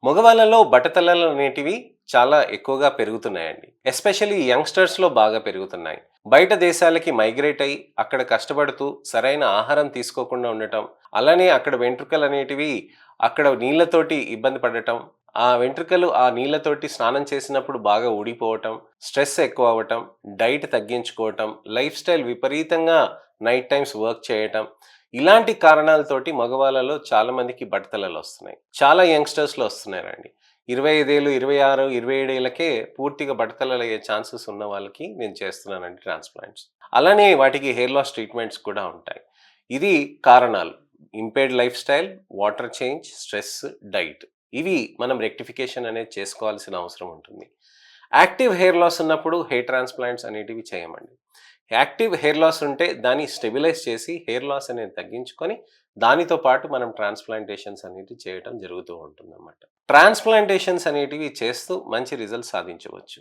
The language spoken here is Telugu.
మగవాళ్ళలో బట్టతలలు అనేటివి చాలా ఎక్కువగా పెరుగుతున్నాయండి. ఎస్పెషల్లీ యంగ్‌స్టర్స్‌లో బాగా పెరుగుతున్నాయి. బయట దేశాలకి మైగ్రేట్ అయ్యి, అక్కడ కష్టపడుతూ సరైన ఆహారం తీసుకోకుండా ఉండటం, అలానే అక్కడ వెంట్రుకలనేటివి అక్కడ నీళ్ళతోటి ఇబ్బంది పడటం, ఆ వెంట్రుకలు ఆ నీళ్ళతోటి స్నానం చేసినప్పుడు బాగా ఊడిపోవటం, స్ట్రెస్ ఎక్కువ అవ్వటం, డైట్ తగ్గించుకోవటం, లైఫ్ స్టైల్ విపరీతంగా నైట్ టైమ్స్ వర్క్ చేయటం, ఇలాంటి కారణాలతోటి మగవాళ్ళలో చాలా మందికి బట్టతలలొస్తున్నాయి. చాలా యంగ్‌స్టర్స్‌లో వస్తున్నారండి. 25 ఏళ్ళు, 26, 27 ఏళ్ళకే పూర్తిగా బట్టతలలయ్యే ఛాన్సెస్ ఉన్న వాళ్ళకి నేను చేస్తున్నానండి ట్రాన్స్‌ప్లాంట్స్. అలానే వాటికి హెయిర్ లాస్ ట్రీట్మెంట్స్ కూడా ఉంటాయి. ఇది కారణాలు. Impaired life style, water change, stress, diet. ఇవి మనం రెక్టిఫికేషన్ అనేది చేసుకోవాల్సిన అవసరం ఉంటుంది. యాక్టివ్ హెయిర్ లాస్ ఉన్నప్పుడు హెయిర్ ట్రాన్స్‌ప్లాంట్స్ అనేటివి చేయమండి. యాక్టివ్ హెయిర్ లాస్ ఉంటే దాన్ని స్టెబిలైజ్ చేసి హెయిర్ లాస్ అనేది తగ్గించుకొని దానితో పాటు మనం ట్రాన్స్‌ప్లాంటేషన్స్ అనేటివి చేయటం జరుగుతూ ఉంటుందన్నమాట. ట్రాన్స్‌ప్లాంటేషన్స్ అనేటివి చేస్తూ మంచి రిజల్ట్స్ సాధించవచ్చు.